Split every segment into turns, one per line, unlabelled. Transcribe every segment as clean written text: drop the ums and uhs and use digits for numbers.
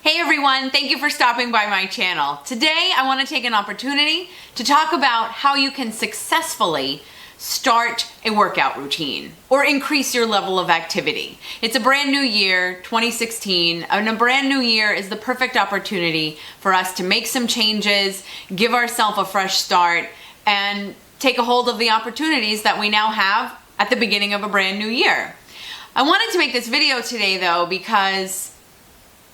Hey everyone, thank you for stopping by my channel. Today I want to take an opportunity to talk about how you can successfully start a workout routine or increase your level of activity. It's a brand new year, 2016, and a brand new year is the perfect opportunity for us to make some changes, give ourselves a fresh start, and take a hold of the opportunities that we now have at the beginning of a brand new year. I wanted to make this video today though because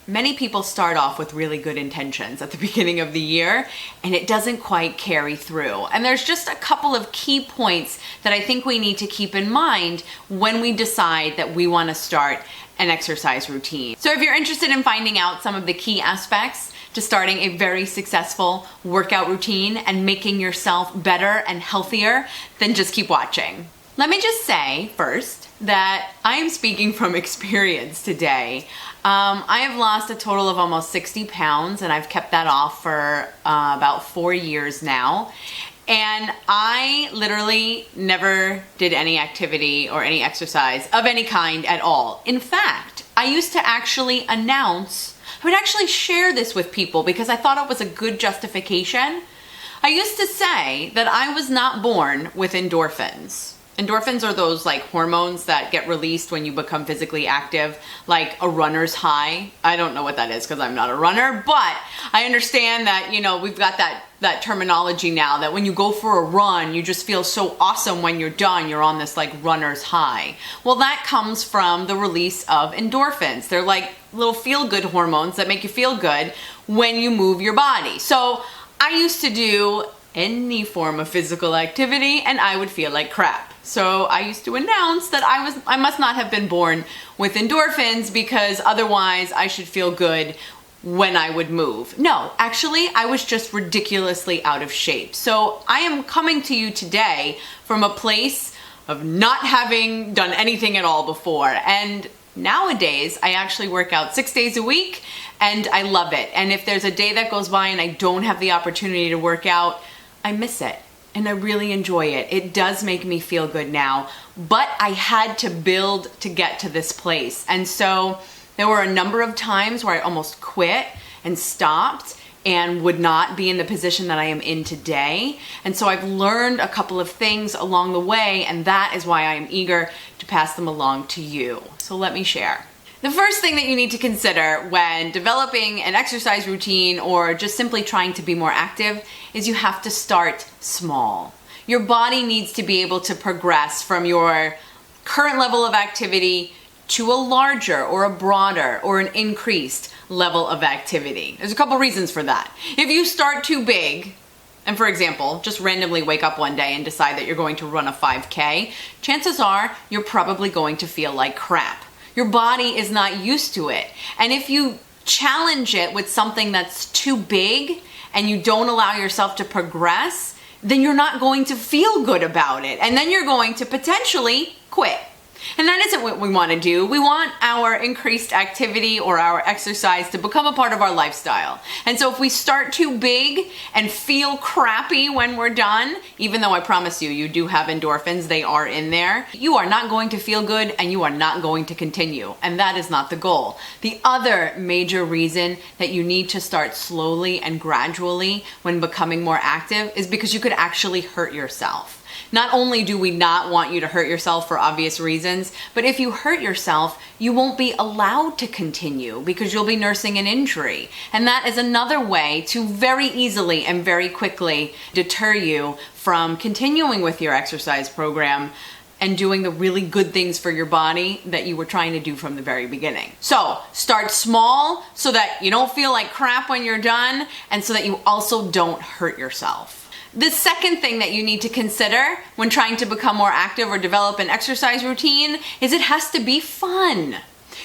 many people start off with really good intentions at the beginning of the year and it doesn't quite carry through. And there's just a couple of key points that I think we need to keep in mind when we decide that we want to start an exercise routine. So if you're interested in finding out some of the key aspects to starting a very successful workout routine and making yourself better and healthier, then just keep watching. Let me just say first that I am speaking from experience today. I have lost a total of almost 60 pounds and I've kept that off for about 4 years now. And I literally never did any activity or any exercise of any kind at all. In fact, I used to actually announce, I would actually share this with people because I thought it was a good justification. I used to say that I was not born with endorphins. Endorphins are those like hormones that get released when you become physically active, like a runner's high. I don't know what that is because I'm not a runner, but I understand that, you know, we've got that terminology now that when you go for a run, you just feel so awesome when you're done. You're on this like runner's high. Well, that comes from the release of endorphins. They're like little feel-good hormones that make you feel good when you move your body. So I used to do any form of physical activity and I would feel like crap. So I used to announce that I must not have been born with endorphins because otherwise I should feel good when I would move. No, actually I was just ridiculously out of shape. So I am coming to you today from a place of not having done anything at all before. And nowadays I actually work out 6 days a week and I love it. And if there's a day that goes by and I don't have the opportunity to work out, I miss it. And I really enjoy it. It does make me feel good now, but I had to build to get to this place. And so there were a number of times where I almost quit and stopped and would not be in the position that I am in today. And so I've learned a couple of things along the way, and that is why I am eager to pass them along to you. So let me share. The first thing that you need to consider when developing an exercise routine or just simply trying to be more active is you have to start small. Your body needs to be able to progress from your current level of activity to a larger or a broader or an increased level of activity. There's a couple reasons for that. If you start too big, and for example, just randomly wake up one day and decide that you're going to run a 5K, chances are you're probably going to feel like crap. Your body is not used to it. And if you challenge it with something that's too big and you don't allow yourself to progress, then you're not going to feel good about it. And then you're going to potentially quit. And that isn't what we want to do. We want our increased activity or our exercise to become a part of our lifestyle. And so if we start too big and feel crappy when we're done, even though I promise you, you do have endorphins, they are in there, you are not going to feel good and you are not going to continue. And that is not the goal. The other major reason that you need to start slowly and gradually when becoming more active is because you could actually hurt yourself. Not only do we not want you to hurt yourself for obvious reasons, but if you hurt yourself, you won't be allowed to continue because you'll be nursing an injury. And that is another way to very easily and very quickly deter you from continuing with your exercise program and doing the really good things for your body that you were trying to do from the very beginning. So start small so that you don't feel like crap when you're done and so that you also don't hurt yourself. The second thing that you need to consider when trying to become more active or develop an exercise routine is it has to be fun.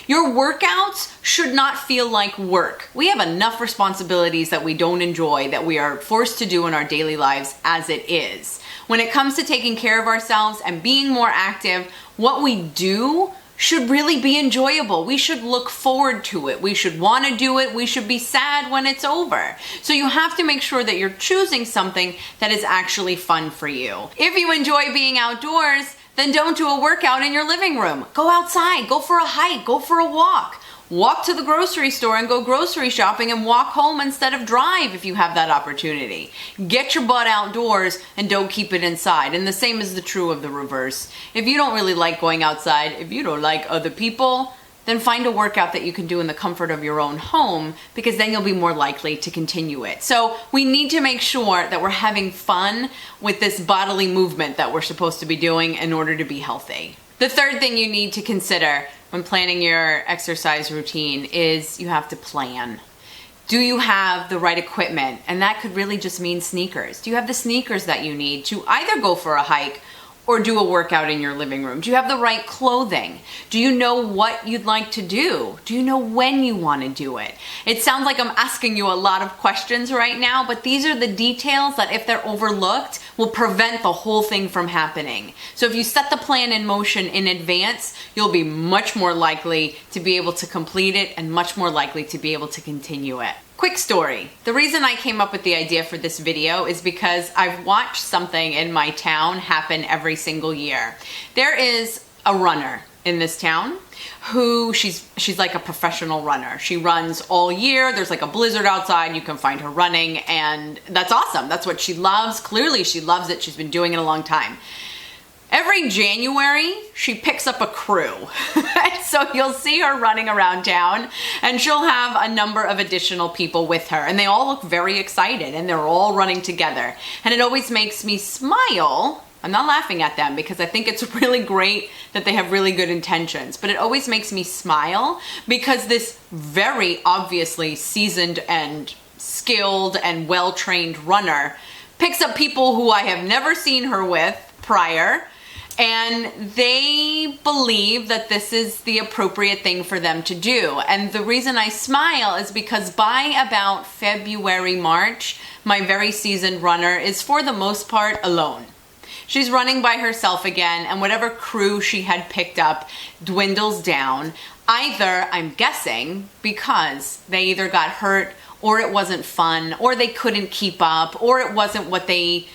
Your workouts should not feel like work. We have enough responsibilities that we don't enjoy that we are forced to do in our daily lives as it is. When it comes to taking care of ourselves and being more active, what we do should really be enjoyable. We should look forward to it. We should want to do it. We should be sad when it's over. So you have to make sure that you're choosing something that is actually fun for you. If you enjoy being outdoors, then don't do a workout in your living room. Go outside, go for a hike, go for a walk. walk to the grocery store and go grocery shopping and walk home instead of drive if you have that opportunity. Get your butt outdoors and don't keep it inside. And the same is true of the reverse. If you don't really like going outside, if you don't like other people, then find a workout that you can do in the comfort of your own home, because then you'll be more likely to continue it. So we need to make sure that we're having fun with this bodily movement that we're supposed to be doing in order to be healthy. The third thing you need to consider when planning your exercise routine is you have to plan. Do you have the right equipment? And that could really just mean sneakers. Do you have the sneakers that you need to either go for a hike or do a workout in your living room? Do you have the right clothing? Do you know what you'd like to do? Do you know when you want to do it? It sounds like I'm asking you a lot of questions right now, but these are the details that, if they're overlooked, will prevent the whole thing from happening. So if you set the plan in motion in advance, you'll be much more likely to be able to complete it and much more likely to be able to continue it. Quick story. The reason I came up with the idea for this video is because I've watched something in my town happen every single year. There is a runner in this town who she's like a professional runner. She runs all year. There's like a blizzard outside. You can find her running, and that's awesome. That's what she loves. Clearly she loves it. She's been doing it a long time. Every January, she picks up a crew. So you'll see her running around town, and she'll have a number of additional people with her, and they all look very excited, and they're all running together. And it always makes me smile. I'm not laughing at them because I think it's really great that they have really good intentions, but it always makes me smile because this very obviously seasoned and skilled and well-trained runner picks up people who I have never seen her with prior, and they believe that this is the appropriate thing for them to do. And the reason I smile is because by about February, March, my very seasoned runner is for the most part alone. She's running by herself again, and whatever crew she had picked up dwindles down. Either, I'm guessing, because they either got hurt, or it wasn't fun, or they couldn't keep up, or it wasn't what they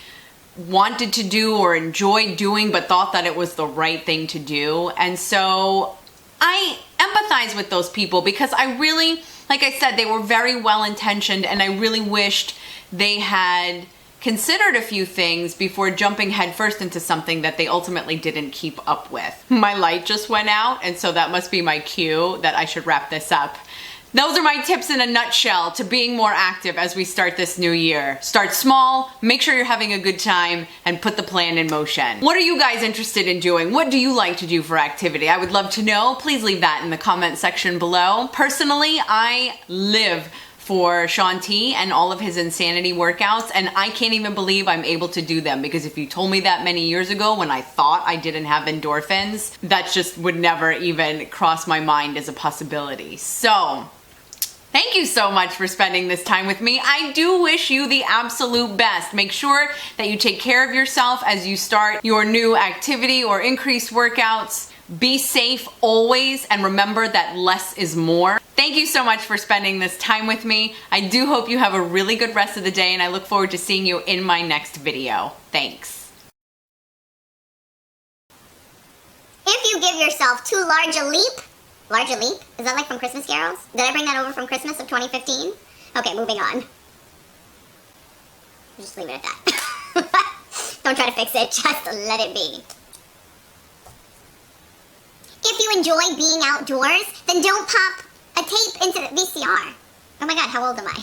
wanted to do or enjoyed doing but thought that it was the right thing to do. And so I empathize with those people because I really, like I said, they were very well intentioned, and I really wished they had considered a few things before jumping headfirst into something that they ultimately didn't keep up with. My light just went out, and so that must be my cue that I should wrap this up. Those are my tips in a nutshell to being more active as we start this new year. Start small, make sure you're having a good time, and put the plan in motion. What are you guys interested in doing? What do you like to do for activity? I would love to know. Please leave that in the comment section below. Personally, I live for Shaun T and all of his insanity workouts, and I can't even believe I'm able to do them, because if you told me that many years ago when I thought I didn't have endorphins, that just would never even cross my mind as a possibility. So thank you so much for spending this time with me. I do wish you the absolute best. Make sure that you take care of yourself as you start your new activity or increased workouts. Be safe always, and remember that less is more. Thank you so much for spending this time with me. I do hope you have a really good rest of the day, and I look forward to seeing you in my next video. Thanks.
If you give yourself too large a leap, large a leap? Is that like from Christmas carols? Did I bring that over from Christmas of 2015? Okay, moving on. Just leave it at that. Don't try to fix it, just let it be. If you enjoy being outdoors, then don't pop a tape into the VCR. Oh my god, how old am I?